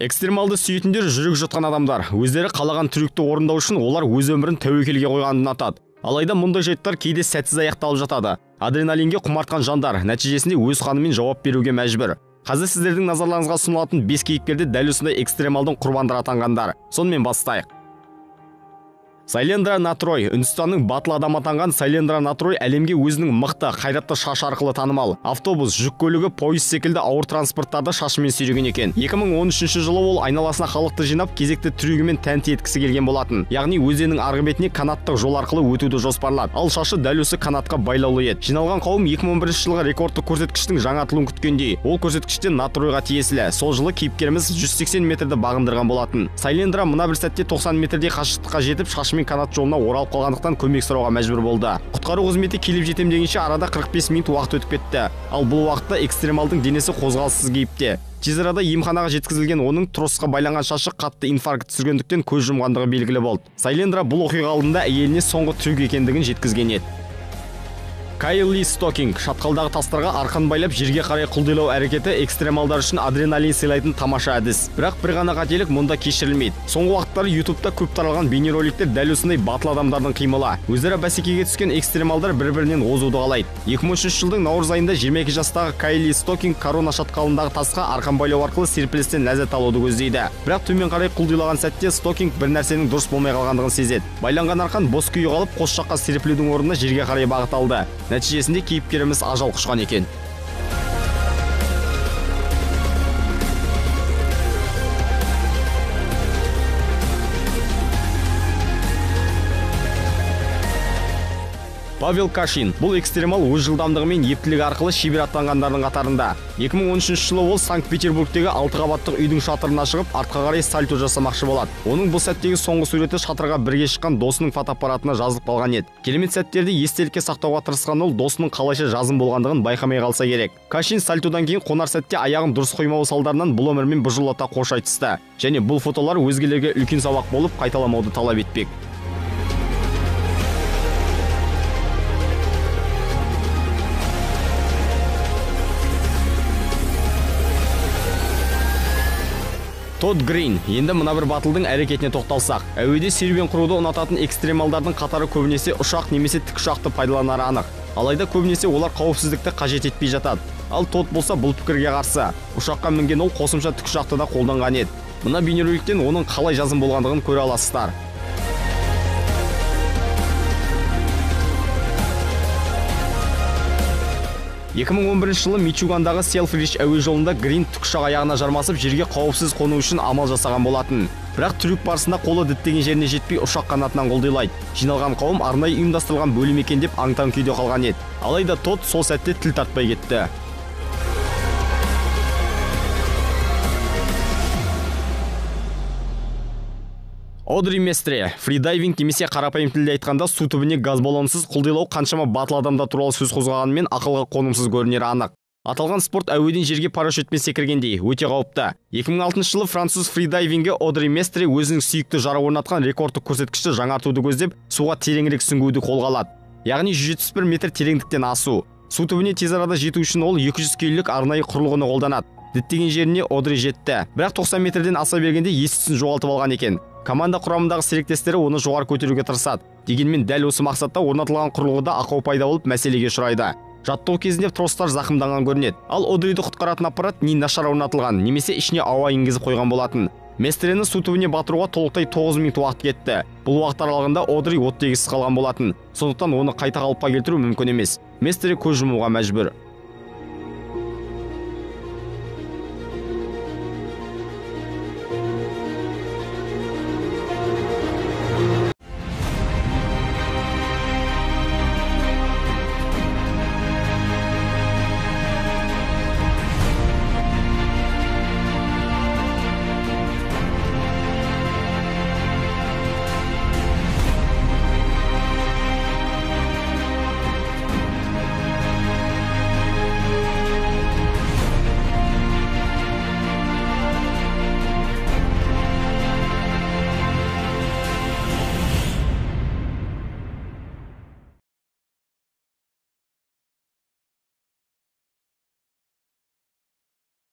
Экстремалды сүйетіндер жүрек жұтқан адамдар. Өздері қалаған трюкті орындау үшін олар өз өмірін тәуекелге қойғанын ұнатады. Алайда мұндай жайттар кейде сәтсіз аяқталып жатады. Адреналинге құмартқан жандар нәтижесінде өз қанымен жауап беруге мәжбүр. Қазір сіздердің назарларыңызға ұсынылатын 5 кейіпкерді дәл осындай экстремалдың құрбандары атанғандар. Сонымен бастайық. Сайлендра Натрой. Үндістанның батыл адам атанған Сайлендра Натрой әлемге өзінің мықты, қайратты шаш арқылы танымал. Автобус, жүк көлігі, пойыз секілді ауыр транспорттарды шашымен сүйреген екен. 2013 жылы ол айналасына халықты жинап, кезекті трюгімен тәнті еткісі келген болатын. Яғни өзеннің арғы бетіне канаттық жол арқылы өтуді жоспарлады. Ал шашы дәл осы канатқа байлаулы еді. Жиналған қауым 2011 жылғы рекордтық көрсеткіштің жаңартылуын күткендей. Ол көрсеткіште Натройға тиесілі. Сол жылы кейіпкеріміз 180 метрді бағындырған болатын. Сайлендра мына бір сәтте 90 метрдей қашықтыққа жетіп, шашымен канат жолына оралып қалғандықтан көмек сұрауға мәжбүр болды. Құтқару қызметі келіп жетем дегенше арада 45 минут уақыт өтіп кетті. Ал бұл уақытта экстремалдың денесі қозғалыссыз кейіпте. Тез арада емханаға жеткізілген, оның тросқа байланған шашы қатты инфаркт түсіргендіктен көз жұмғандығы белгілі болды. Сайлендра бұл оқиға алдында әйеліне соңғы трюк екендігін жеткізген еді. Кайли Стокинг. Шатқалдағы тастарға арқан байлап жерге қарай құлдилау әрекеті экстремалдар үшін адреналин сыйлайтын тамаша әдіс. Бірақ бір ғана қателік мұнда кешірілмейді. Соңғы вақыттары YouTube'та көп таралған бейнероликтер дәл осындай батыл адамдардың қимылы. Өзара бәсекеге түскен экстремалдар бір-бірінен озуды қалайды. 2013 жылдың наурыз айында 22 жастағы Кайли Стокинг корона шатқалындағы тасқа арқан байлау арқылы серпілістен ләззат алуды көздейді. Бірақ төмен қарай құлдилаған сәтте Стокинг бір нәрсенің дұрыс болмай қалғандығын сезеді. Байланған арқан бос күйі қалып, қос жаққа серпілудің орнына жерге қарай бағыт алды. Нәтижесінде кейіпкеріміз ажал құшқан екен. Павел Кашин. Бұл экстремал өз жылдамдығы мен ептілігі арқылы шебер аттанғандардың қатарында. 2013 жылы ол Санкт-Петербургтегі 6 қабаттық үйдің шатырына шығып, артқа қарай сальто жасамақшы болады. Оның бұл сәттегі соңғы суреті шатырға бірге шыққан досының фотоаппаратына жазылып қалған еді. Керемет сәттерді естелікке сақтауға тырысқан ол досының қалайша жазым болғандығын байқамай қалса керек. Кашин сальтодан кейін қонар сәтте аяғын дұрыс қоймауы салдарынан бұл өмірмен біржолата қош айтысты. Және бұл фотолар өзгелерге үлкен сабақ болып қайталамауды талап етпек. Тодд Грин. Енді мына бір батылдың әрекетіне тоқталсақ. Әуеде серуен құруды ұнататын экстремалдардың қатары көбінесе ұшақ немесе тікұшақты пайдаланары анық. Алайда көбінесе олар қауіпсіздікті қажет етпей жатады. Ал Тодд болса бұл пікірге қарсы. Ұшаққа мінген ол қосымша тікұшақты да қолданған еді. Мына бейнероликтен оның қалай жазым болғандығын көре аласыздар. жылы Мичугандағы Селфридж әуе жолында Грин тікұшақ аяғына жармасып жерге қауіпсіз қону үшін амал жасаған болатын. Бірақ трюк барысында қолы діттеген жеріне жетпей ұшақ қанатынан құлдилайды. Жиналған қауым арнайы ұйымдастырылған бөлім екен деп аң-таң күйде қалған еді. Алайда Тодд сол сәтте тіл тартпай кетті. Одри Местре. Фридайвинг немесе қарапайым тілде айтқанда су түбіне газ баллонсыз құлдилау қаншама батыл адамда туралы сөз қозғағанымен ақылға қонымсыз көрінері анық. Аталған спорт әуеден жерге парашютпен секіргендей өте қауіпті. 2006 жылы француз фридайвингі Одри Местре өзінің сүйікті жары орнатқан рекордтық көрсеткішті жаңартуды көздеп, суға тереңірек сүңгуді қолға алады. Яғни 171 метр тереңдіктен асу. Су түбіне тез арада жету үшін ол 200 келілік арнайы құрылғыны қолданады. Діттеген жеріне Одри жетті. Бірақ 90 метрден аса бергенде ес-түсін жоғалтып алған екен. Команда құрамындағы серіктестері оны жоғары көтеруге тырысады. Дегенмен дәл осы мақсатта орнатылған құрылғыда ақау пайда болып мәселеге ұшырайды. Жаттығу кезінде тростар зақымданған көрінеді. Ал Одриді құтқаратын аппарат не нашар орнатылған, немесе ішіне ауа енгізіп қойған болатын. Местрені су түбіне батыруға толықтай 9 минут уақыт кетті. Бұл уақыт аралығында Одри оттегісіз қалған болатын. Сондықтан оны қайта қалыпқа келтіру мүмкін емес. Местре көз жұмуға мәжбүр.